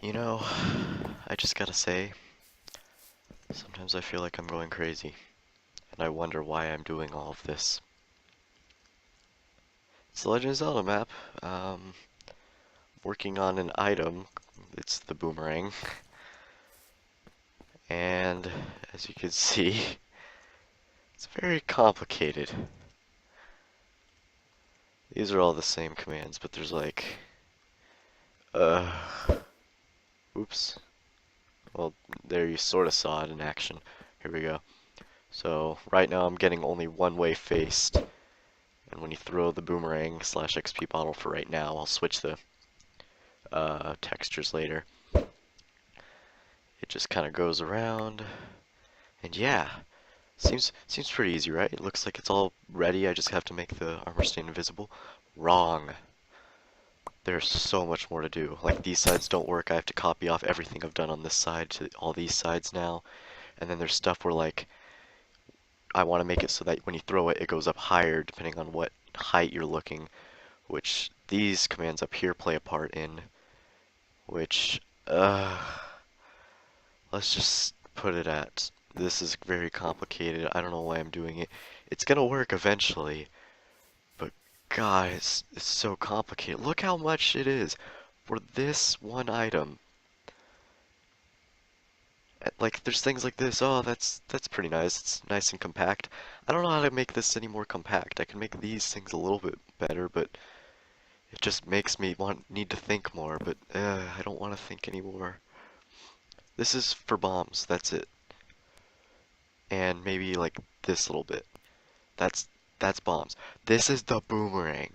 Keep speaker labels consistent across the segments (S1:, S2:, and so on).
S1: You know, I just gotta say, sometimes I feel like I'm going crazy, and I wonder why I'm doing all of this. It's the Legend of Zelda map. Working on an item. It's the Boomerang. And, as you can see, it's very complicated. These are all the same commands, but there's like, uh, oops. Well, there you sort of saw it in action. Here we go. So, right now I'm getting only one way faced. And when you throw the boomerang slash XP bottle for right now, I'll switch the textures later. It just kind of goes around, and yeah, seems pretty easy, right? It looks like it's all ready. I just have to make the armor stain invisible. Wrong. There's so much more to do. Like these sides don't work. I have to copy off everything I've done on this side to all these sides now. And then there's stuff where like I want to make it so that when you throw it, it goes up higher depending on what height you're looking, which these commands up here play a part in, which, let's just put it at, this is very complicated. I don't know why I'm doing it. It's gonna work eventually, but guys, it's so complicated. Look how much it is for this one item. Like, there's things like this. Oh, that's pretty nice. It's nice and compact. I don't know how to make this any more compact. I can make these things a little bit better, but it just makes me need to think more. But I don't want to think anymore. This is for bombs. That's it. And maybe like this little bit. That's that's bombs. This is the boomerang.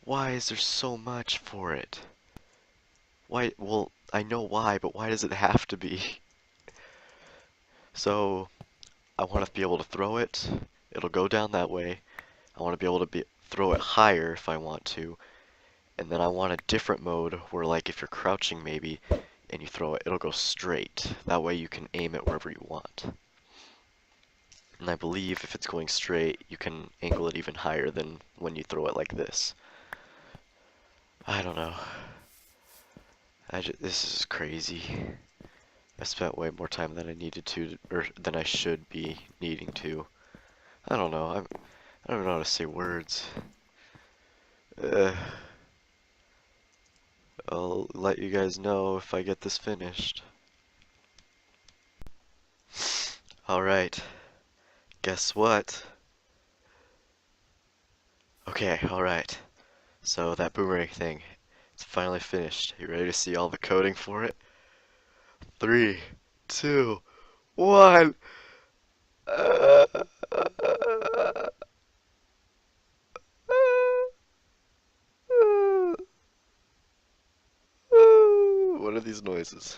S1: Why is there so much for it? Why? Well, I know why, but why does it have to be? So, I want to be able to throw it. It'll go down that way. I want to be able to throw it higher if I want to. And then I want a different mode where like if you're crouching maybe and you throw it, it'll go straight. That way you can aim it wherever you want. And I believe if it's going straight, you can angle it even higher than when you throw it like this. I don't know. This is crazy. I spent way more time than I needed to, or than I should be needing to. I don't know. I don't know how to say words. I'll let you guys know if I get this finished. Alright. Guess what? Okay, alright. So that boomerang thing, it's finally finished. You ready to see all the coding for it? 3, 2, 1. What are these noises?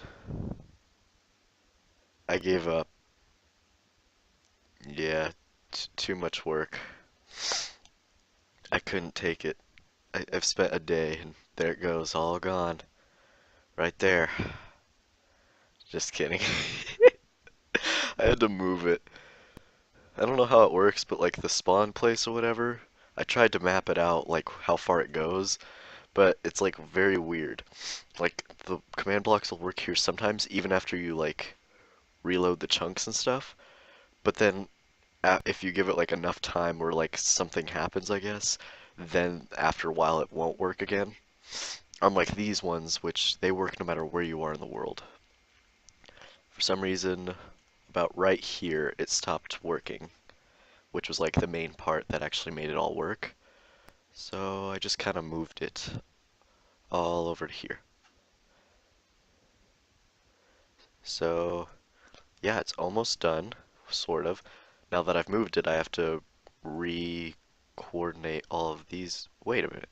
S1: I gave up. Yeah, too much work. I couldn't take it. I've spent a day, and there it goes, all gone. Right there. Just kidding. I had to move it. I don't know how it works, but like the spawn place or whatever, I tried to map it out, like how far it goes, but it's like very weird. Like the command blocks will work here sometimes, even after you like reload the chunks and stuff, but then if you give it like enough time or like something happens, I guess, then after a while it won't work again. Unlike these ones, which they work no matter where you are in the world. For some reason, about right here, it stopped working, which was like the main part that actually made it all work. So I just kind of moved it all over to here. So yeah, it's almost done, sort of. Now that I've moved it, I have to re-coordinate all of these. Wait a minute.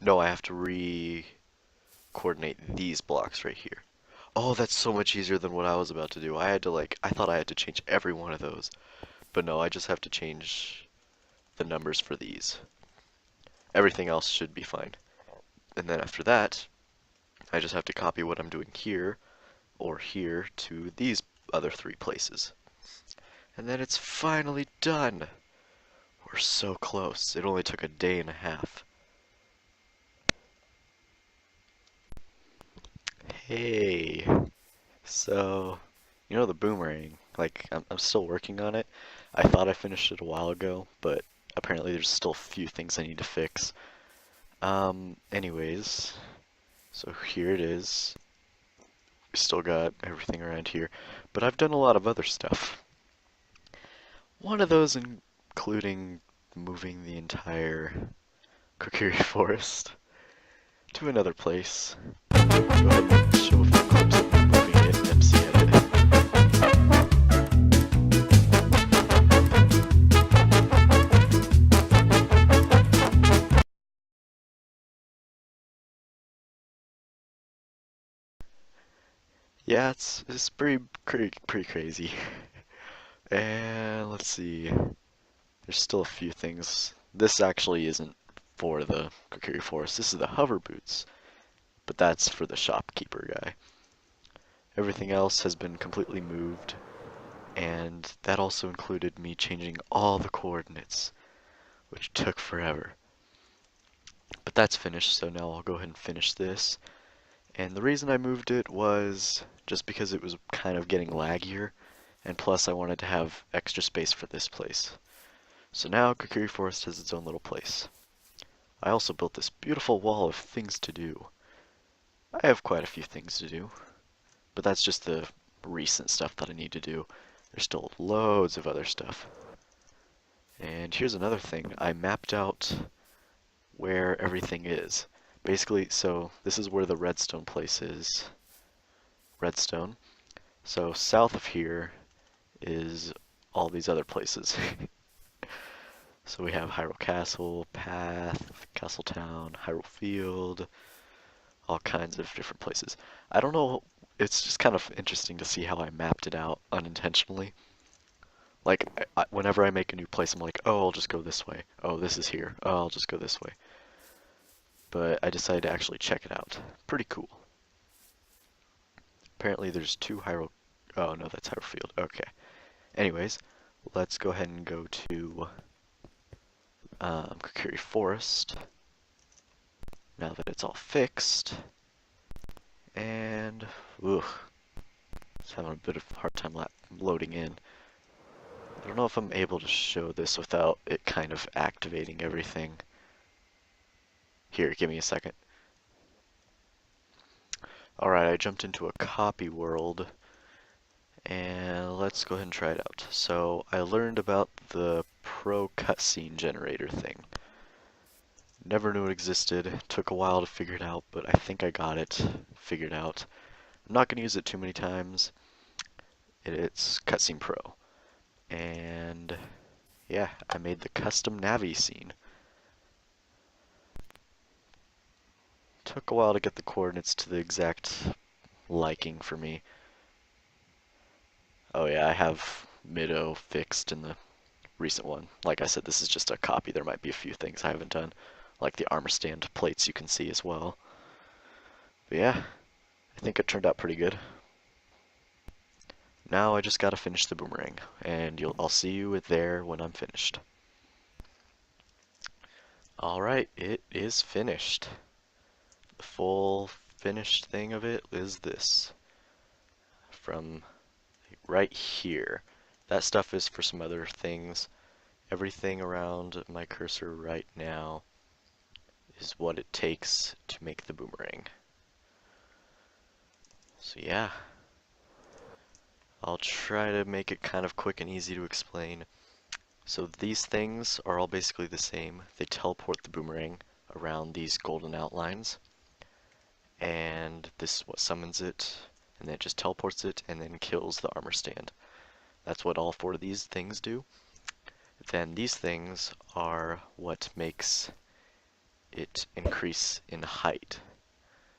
S1: No, I have to re-coordinate these blocks right here. Oh, that's so much easier than what I was about to do. I had to like, I thought I had to change every one of those. But no, I just have to change the numbers for these. Everything else should be fine. And then after that, I just have to copy what I'm doing here or here to these other 3 places. And then it's finally done. We're so close. It only took a day and a half. Hey, so you know the boomerang? Like I'm still working on it. I thought I finished it a while ago, but apparently there's still a few things I need to fix. Anyways, so here it is. We still got everything around here, but I've done a lot of other stuff. One of those including moving the entire Kokiri forest to another place. Go ahead and show a few clips of me moving it in MC Edit. Yeah, it's pretty crazy. And let's see. There's still a few things. This actually isn't for the Kokiri Forest. This is the hover boots, but that's for the shopkeeper guy. Everything else has been completely moved, and that also included me changing all the coordinates, which took forever. But that's finished, so now I'll go ahead and finish this. And the reason I moved it was just because it was kind of getting laggier, and plus I wanted to have extra space for this place. So now Kokiri Forest has its own little place. I also built this beautiful wall of things to do. I have quite a few things to do, but that's just the recent stuff that I need to do. There's still loads of other stuff. And here's another thing. I mapped out where everything is. Basically, so this is where the redstone place is. Redstone. So south of here is all these other places. So we have Hyrule Castle, Path, Castletown, Hyrule Field, all kinds of different places. I don't know, it's just kind of interesting to see how I mapped it out unintentionally. Like, whenever I make a new place, I'm like, oh, I'll just go this way. Oh, this is here. Oh, I'll just go this way. But I decided to actually check it out. Pretty cool. Apparently there's two Hyrule... Oh, no, that's Hyrule Field. Okay. Anyways, let's go ahead and go to Kokiri Forest, now that it's all fixed. And, ugh, it's having a bit of a hard time loading in. I don't know if I'm able to show this without it kind of activating everything. Here, give me a second. Alright, I jumped into a copy world, and let's go ahead and try it out. So, I learned about the Pro cutscene generator thing. Never knew it existed, took a while to figure it out, but I think I got it figured out. I'm not going to use it too many times. It's Cutscene Pro. And yeah, I made the custom Navi scene. Took a while to get the coordinates to the exact liking for me. Oh yeah, I have Mido fixed in the recent one. Like I said, this is just a copy. There might be a few things I haven't done, like the armor stand plates you can see as well. But yeah, I think it turned out pretty good. Now I just gotta finish the boomerang, and I'll see you there when I'm finished. Alright, it is finished. The full finished thing of it is this. From right here. That stuff is for some other things. Everything around my cursor right now is what it takes to make the boomerang. So yeah. I'll try to make it kind of quick and easy to explain. So these things are all basically the same. They teleport the boomerang around these golden outlines. And this is what summons it, and then it just teleports it and then kills the armor stand. That's what all four of these things do. Then these things are what makes it increase in height.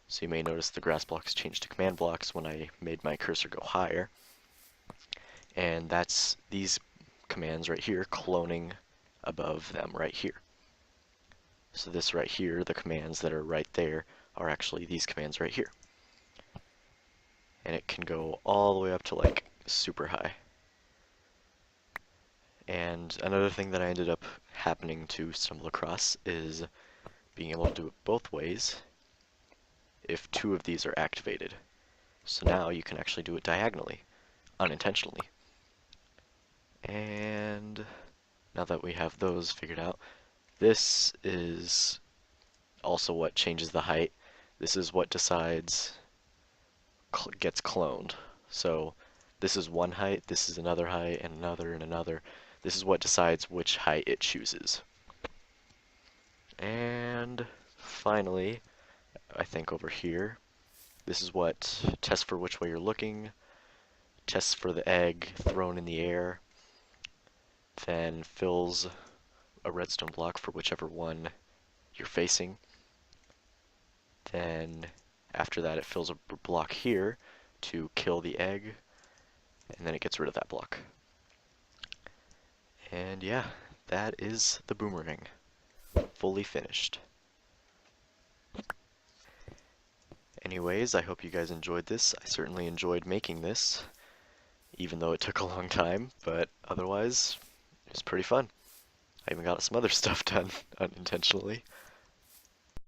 S1: So you may notice the grass blocks changed to command blocks when I made my cursor go higher. And that's these commands right here cloning above them right here. So this right here, the commands that are right there, are actually these commands right here. And it can go all the way up to like super high. And another thing that I ended up happening to stumble across is being able to do it both ways if two of these are activated. So now you can actually do it diagonally, unintentionally. And now that we have those figured out, this is also what changes the height. This is what decides gets cloned. So this is one height, this is another height, and another, and another. This is what decides which height it chooses. And finally, I think over here, this is what tests for which way you're looking, tests for the egg thrown in the air, then fills a redstone block for whichever one you're facing. Then after that it fills a block here to kill the egg, and then it gets rid of that block. And yeah, that is the boomerang, fully finished. Anyways, I hope you guys enjoyed this. I certainly enjoyed making this, even though it took a long time, but otherwise, it was pretty fun. I even got some other stuff done unintentionally.